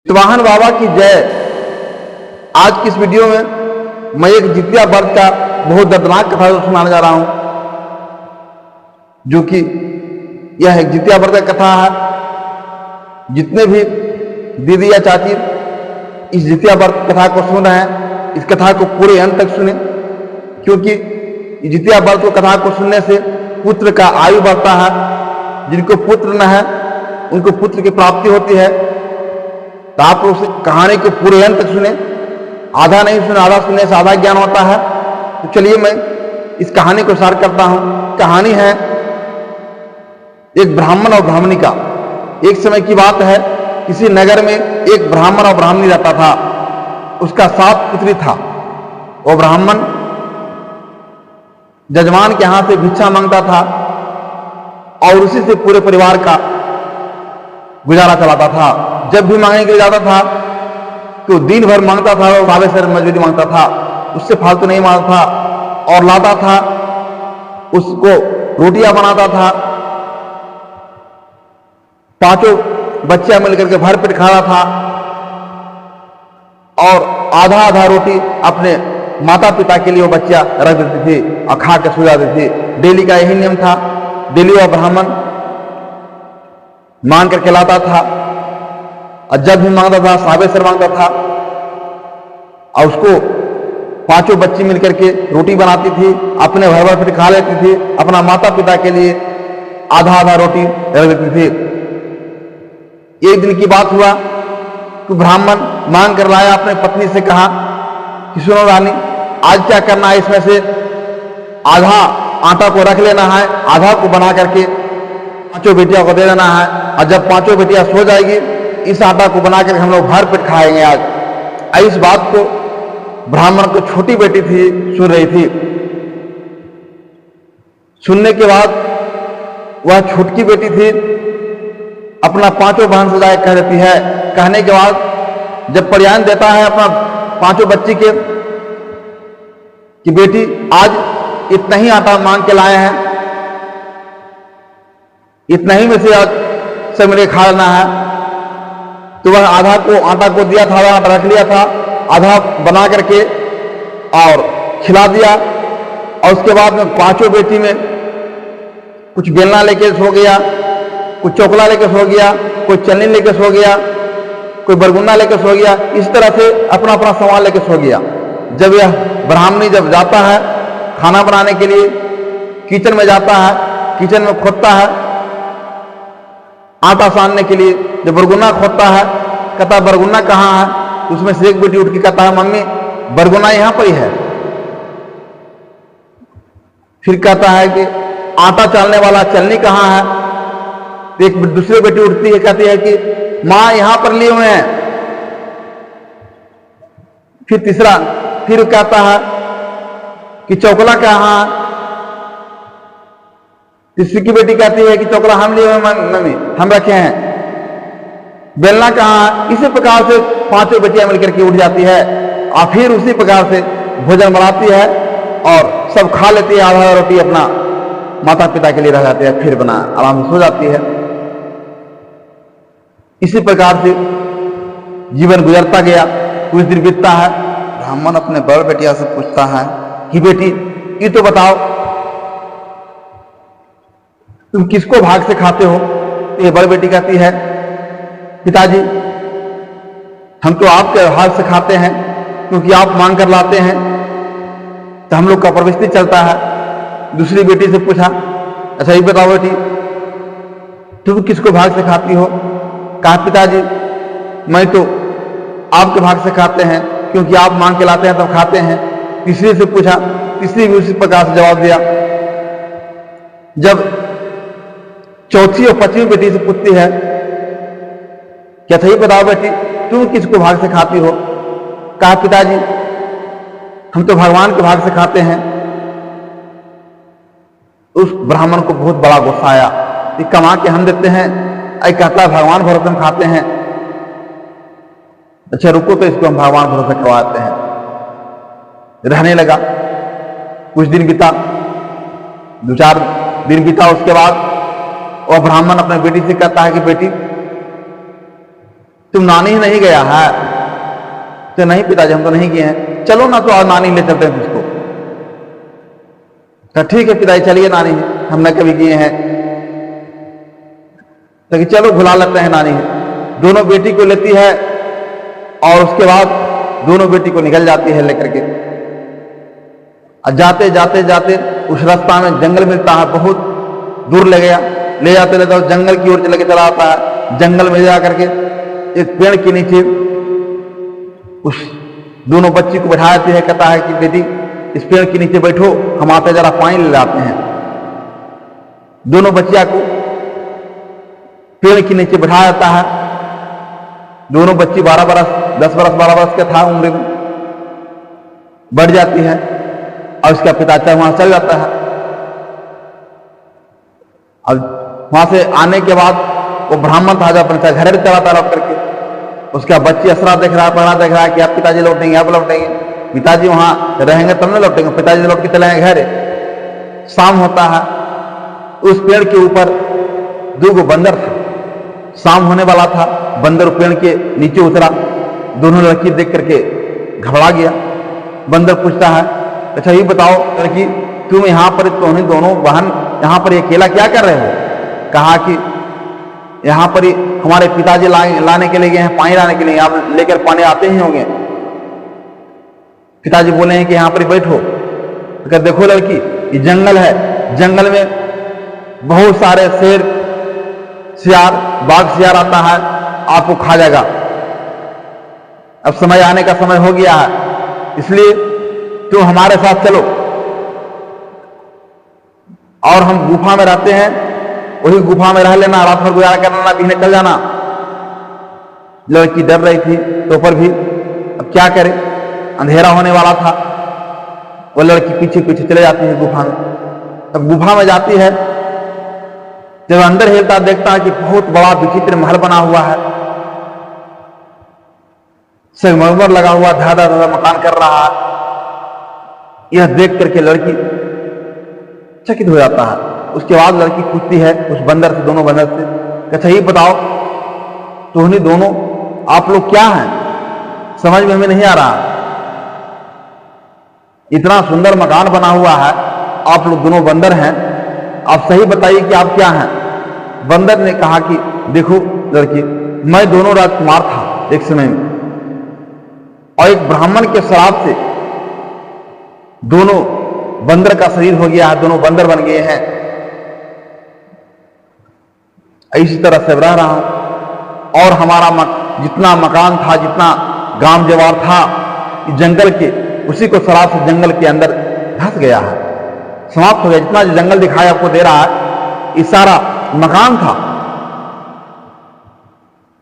वाहन बाबा की जय। आज की इस वीडियो में मैं एक जितिया व्रत का बहुत दर्दनाक कथा सुनाने जा रहा हूं, जो कि यह एक जितिया व्रत का कथा है। जितने भी दीदी या चाची इस जितिया व्रत कथा को सुन रहे हैं, इस कथा को पूरे अंत तक सुने, क्योंकि जितिया व्रत को कथा को सुनने से पुत्र का आयु बढ़ता है। जिनको पुत्र न है उनको पुत्र की प्राप्ति होती है। तो आप उस कहानी को पूरे अंत तक सुने, आधा नहीं सुने, आधा सुनने से आधा ज्ञान होता है। तो चलिए मैं इस कहानी को सार करता हूं। कहानी है एक ब्राह्मण और ब्राह्मणी का। एक समय की बात है, किसी नगर में एक ब्राह्मण और ब्राह्मणी रहता था। उसका 7 पुत्री था। वो ब्राह्मण जजमान के यहां से भिक्षा मांगता था और उसी से पूरे परिवार का गुजारा चलाता था। जब भी मांगने के लिए जाता था तो दिन भर मांगता था और सारे सर मजदूरी मांगता था, उससे फालतू नहीं मांगता था और लाता था। उसको रोटियां बनाता था, 5 बच्चे मिलकर के भर पेट खा रहा था और आधा आधा रोटी अपने माता पिता के लिए वो बच्चा रख देती थी और खा के सो जाती थी। डेली का यही नियम था। डेली वह ब्राह्मण मांग करके लाता था और जब भी मांगता था साबेसर मांगता था और उसको 5 बच्ची मिलकर के रोटी बनाती थी, अपने भर भर पेट खा लेती थी, अपना माता पिता के लिए आधा आधा रोटी रख देती थी। एक दिन की बात हुआ कि ब्राह्मण मांग कर लाया, अपने पत्नी से कहा कि सुनो रानी, आज क्या करना है, इसमें से आधा आटा को रख लेना है, आधा को बना करके 5 बेटियों को दे देना है और जब 5 बेटियां सो जाएगी इस आटा को बनाकर हम लोग भर पेट खाएंगे आज। इस बात को ब्राह्मण को छोटी बेटी थी सुन रही थी। सुनने के बाद वह छोटकी बेटी थी अपना 5 बहन से जाकर कह देती है। कहने के बाद जब प्रयान देता है अपना 5 बच्ची के कि बेटी आज इतना ही आटा मांग के लाए हैं, इतना ही में से आज सब मेरे खा लेना है। तो वह आधा को आटा को दिया था, आधा रख लिया था, आधा बना करके और खिला दिया। और उसके बाद में 5 बेटी में कुछ बेलना लेके सो गया, कुछ चोकला लेके सो गया, कोई चलनी लेके सो गया, कोई बरगुन्ना लेके सो गया। इस तरह से अपना अपना सामान लेके सो गया। जब यह ब्राह्मणी जब जाता है खाना बनाने के लिए, किचन में जाता है, किचन में खोदता है आटा सानने के लिए। जब बरगुना खोदता है, कहता बरगुना कहाँ है? उसमें से एक बेटी उठ के कहता है मम्मी बरगुना यहां पर ही है। फिर कहता है कि आटा चालने वाला चलनी कहाँ है? एक दूसरी बेटी उठती है, कहती है कि मां यहां पर लिए हुए हैं। फिर तीसरा फिर कहता है कि चौकला कहाँ है? तीसरी की बेटी कहती है कि चौकला हम लिए हुए मम्मी, हम रखे हैं। बेलना कहाँ है? इसी प्रकार से 5 बेटियां मिलकर के उठ जाती है और फिर उसी प्रकार से भोजन बनाती है और सब खा लेती है। आधा रोटी अपना माता पिता के लिए रह जाती है, फिर बना आराम से सो जाती है। इसी प्रकार से जीवन गुजरता गया। कुछ दिन बीतता है, ब्राह्मण अपने बड़ बेटिया से पूछता है कि बेटी ये तो बताओ तुम किसको भाग से खाते हो? ये बड़ बेटी कहती है पिताजी हम तो आपके भाग से खाते हैं, क्योंकि आप मांग कर लाते हैं तो हम लोग का प्रवृत्ति चलता है। दूसरी बेटी से पूछा अच्छा ये बताओ बेटी तुम किसको भाग से खाती हो? कहा पिताजी मैं तो आपके भाग से खाते हैं, क्योंकि आप मांग के लाते हैं तब खाते हैं। तीसरी से पूछा, तीसरी भी उसी प्रकार से जवाब दिया। जब चौथी और 5वीं बेटी से पूछती है क्या था ये बताओ बेटी तुम किसको भाग से खाती हो? कहा पिताजी हम तो भगवान के भाग से खाते हैं। उस ब्राह्मण को बहुत बड़ा गुस्सा आया कि कमा के हम देते हैं, ऐ कहता है भगवान भरोसे हम खाते हैं। अच्छा रुको तो इसको हम भगवान भरोसे करवाते हैं। रहने लगा। कुछ दिन बीता, 2-4 दिन बीता। उसके बाद वह ब्राह्मण अपने बेटी से कहता है कि बेटी तुम नानी ही नहीं गया है? तो नहीं पिताजी हम तो नहीं गए हैं। चलो ना तो आज नानी ले चलते हैं तुझको। तो ठीक है पिताजी चलिए नानी, हमने कभी गए हैं। तो चलो बुला लेते हैं नानी। दोनों बेटी को लेती है और उसके बाद दोनों बेटी को निकल जाती है लेकर के। और जाते जाते जाते उस रास्ता में जंगल मिलता है, बहुत दूर ले गया, ले जाते लेते जंगल की ओर चले के चला आता है। जंगल में जा करके एक पेड़ के नीचे उस दोनों बच्ची को बैठा देती है, कहता है कि बेटी इस पेड़ के नीचे बैठो, हम आते जरा पानी ले लाते हैं। दोनों बच्चिया को पेड़ के नीचे बैठा देता है। दोनों बच्ची 12 बरस 10 बरस 12 बरस का था उम्र में, बढ़ जाती है और उसका पिता वहां चल जाता है। अब वहां से आने के बाद वो ब्राह्मण था जो अपने घर में चलाता लौट करके, उसका बच्ची असरा देख रहा है, पढ़ा देख रहा है कि आप पिताजी लौटेंगे, आप लौटेंगे, पिताजी वहां रहेंगे तब ना लौटेंगे, पिताजी लौट के चले घर। शाम होता है, उस पेड़ के ऊपर 2 बंदर था। शाम होने वाला था, बंदर पेड़ के नीचे उतरा, दोनों लड़की देख करके घबरा गया। बंदर पूछता है, अच्छा ये बताओ लड़की, तुम यहाँ पर तुम्हें दोनों बहन यहाँ पर अकेला क्या कर रहे हो? कहा कि यहाँ पर हमारे पिताजी लाने के लिए गए हैं, पानी लाने के लिए, आप लेकर पानी आते ही होंगे। पिताजी बोले हैं कि यहाँ पर बैठो। तो देखो लड़की, ये जंगल है, जंगल में बहुत सारे शेर सियार बाघ सियार आता है, आपको खा जाएगा। अब समय आने का समय हो गया है, इसलिए तुम हमारे साथ चलो और हम गुफा में रहते हैं, वही गुफा में रह लेना, रात भर गुजारा कर लेना, पीने चल जाना। लड़की डर रही थी तो पर भी अब क्या करे, अंधेरा होने वाला था। वो लड़की पीछे पीछे चले जाती है गुफा में। तब गुफा में जाती है, जब अंदर हिलता देखता है कि बहुत बड़ा विचित्र महल बना हुआ है, संगमरमर लगा हुआ, धाधा धाधा मकान कर रहा है। यह देख करके लड़की चकित हो जाता है। उसके बाद लड़की पूछती है उस बंदर से, दोनों बंदर से, अच्छा ये बताओ तो उन्हीं दोनों आप लोग क्या हैं? समझ में हमें नहीं आ रहा, इतना सुंदर मकान बना हुआ है, आप लोग दोनों बंदर हैं, आप सही बताइए कि आप क्या हैं? बंदर ने कहा कि देखो लड़की, मैं दोनों राजकुमार था एक समय में, और एक ब्राह्मण के श्राप से दोनों बंदर का शरीर हो गया है, दोनों बंदर बन गए हैं। इसी तरह से रह रहा हूं और हमारा जितना मकान था, जितना गांव जवार था जंगल के, उसी को श्राप से जंगल के अंदर धंस गया है, समाप्त हो गया। जितना जो जंगल दिखाई आपको दे रहा है, ये सारा मकान था,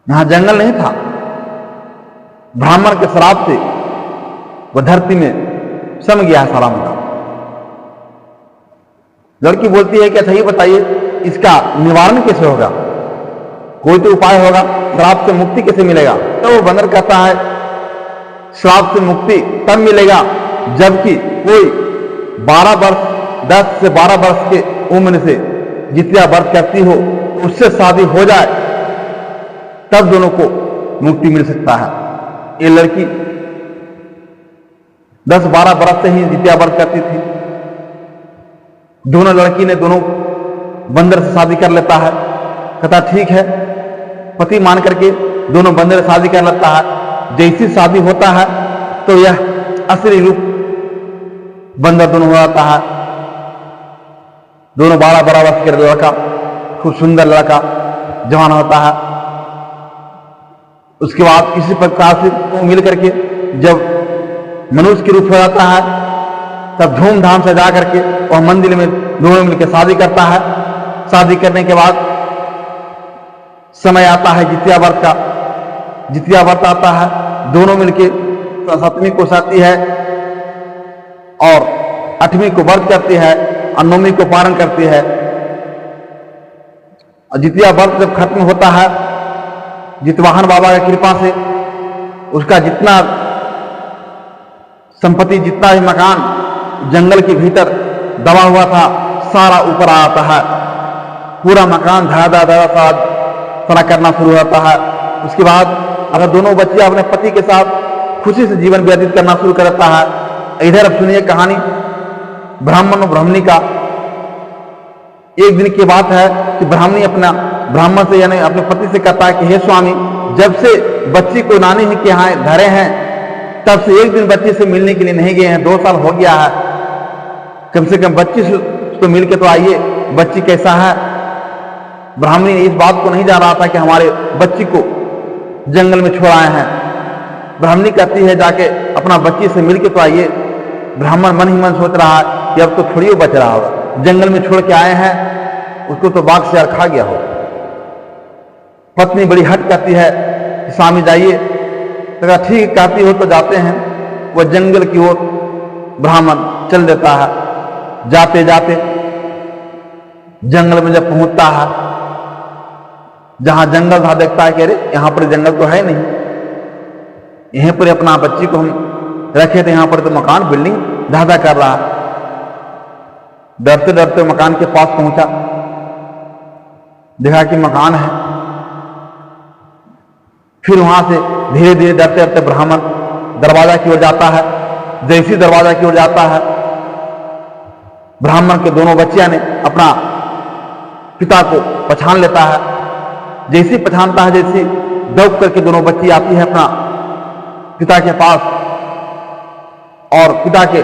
यहां जंगल नहीं था। ब्राह्मण के श्राप से वह धरती में सम गया है सारा मकान। लड़की बोलती है कि अच्छा ये बताइए इसका निवारण कैसे होगा, कोई तो उपाय होगा, श्राप से मुक्ति कैसे मिलेगा? तो वो बंदर कहता है श्राप से मुक्ति तब मिलेगा जबकि कोई 12 वर्ष 10 से 12 वर्ष के उम्र से जितना व्रत करती हो उससे शादी हो जाए, तब दोनों को मुक्ति मिल सकता है। ये लड़की 10-12 वर्ष से ही जितना व्रत करती थी। दोनों लड़की ने दोनों बंदर से शादी कर लेता है। कहता ठीक है, पति मान करके दोनों बंदर से शादी कर लेता है। जैसी शादी होता है तो यह असली रूप बंदर दोनों हो जाता है। दोनों 12 वर्ष के लड़का, खूब सुंदर लड़का जवान होता है। उसके बाद इसी प्रकार से मिल करके जब मनुष्य के रूप हो जाता है, तब धूमधाम से जा करके वह मंदिर में दोनों मिलकर शादी करता है। शादी करने के बाद समय आता है जितिया व्रत का। जितिया व्रत आता है, दोनों मिलकर 7वीं को साथी है और 8वीं को व्रत करती है और 9वीं को पारण करती है। और जितिया व्रत जब खत्म होता है, जितवाहन बाबा की कृपा से उसका जितना संपत्ति, जितना भी मकान जंगल के भीतर दबा हुआ था, सारा ऊपर आता है। पूरा मकान धादा धादा सारा करना शुरू होता है। उसके बाद अगर दोनों बच्चियां अपने पति के साथ खुशी से जीवन व्यतीत करना शुरू कर देता है। इधर अब सुनिए कहानी ब्राह्मण और ब्राह्मणी का। एक दिन की बात है कि ब्राह्मणी अपना ब्राह्मण से यानी अपने पति से कहता है कि हे स्वामी, जब से बच्ची को नानी के यहाँ धरे हैं तब से एक दिन बच्ची से मिलने के लिए नहीं गए हैं, 2 साल हो गया है, कम से कम बच्ची से तो मिल के तो आइए, बच्ची कैसा है। ब्राह्मणी इस बात को नहीं जान रहा था कि हमारे बच्ची को जंगल में छोड़ आए हैं। ब्राह्मणी कहती है जाके अपना बच्ची से मिल के तो आइए। ब्राह्मण मन ही मन सोच रहा है कि अब तो थोड़ी वो बच रहा होगा, जंगल में छोड़ के आए हैं, उसको तो बाघ शेर खा गया हो। पत्नी बड़ी हट करती है कि स्वामी जाइए, तो कहा ठीक कहती हो तो जाते हैं। वह जंगल की ओर ब्राह्मण चल देता है। जाते जाते जंगल में जब पहुंचता है, जहां जंगल था, देखता है कि अरे यहां पर जंगल तो है नहीं, यहीं पर अपना बच्ची को हम रखे थे, यहां पर तो मकान बिल्डिंग धाधा कर रहा है। डरते डरते मकान के पास पहुंचा, देखा कि मकान है। फिर वहां से धीरे धीरे डरते डरते ब्राह्मण दरवाजा की ओर जाता है। जैसी दरवाजा की ओर जाता है, ब्राह्मण के दोनों बच्चियां ने अपना पिता को पहचान लेता है। जैसी पहचानता है, जैसी दौड़ करके दोनों बच्ची आती है अपना पिता के पास और पिता के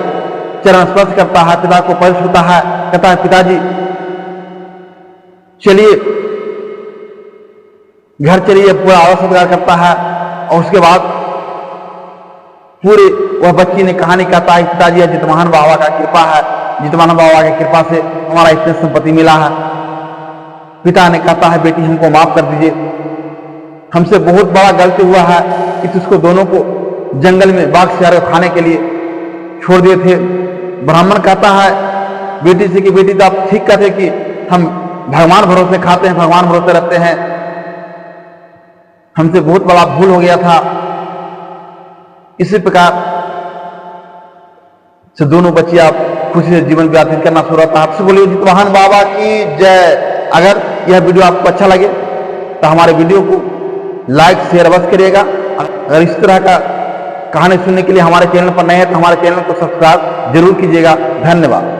चरण स्पर्श करता है, पिता को पैर छूता है, कहता है पिताजी चलिए घर चलिए, पूरा आदर सत्कार करता है। और उसके बाद पूरे वह बच्ची ने कहानी कहता है पिताजी जितवाहन बाबा का कृपा है, जितवाहन बाबा की कृपा से हमारा इतनी संपत्ति मिला है। पिता ने कहता है बेटी हमको माफ कर दीजिए, हमसे बहुत बड़ा गलती हुआ है कि तुझको दोनों को जंगल में बाघ शेर को खाने के लिए छोड़ दिए थे। ब्राह्मण कहता है बेटी से कि बेटी तो आप ठीक कहते कि हम भगवान भरोसे खाते हैं, भगवान भरोसे रखते हैं, हमसे बहुत बड़ा भूल हो गया था। इसी प्रकार से दोनों बच्चियां खुशी से जीवन व्यतीत करना शुरू होता है। आपसे बोलिए जितवाहन बाबा की जय। अगर यह वीडियो आपको अच्छा लगे तो हमारे वीडियो को लाइक शेयर अवश्य करिएगा। अगर इस तरह का कहानी सुनने के लिए हमारे चैनल पर नए हैं तो हमारे चैनल को सब्सक्राइब जरूर कीजिएगा। धन्यवाद।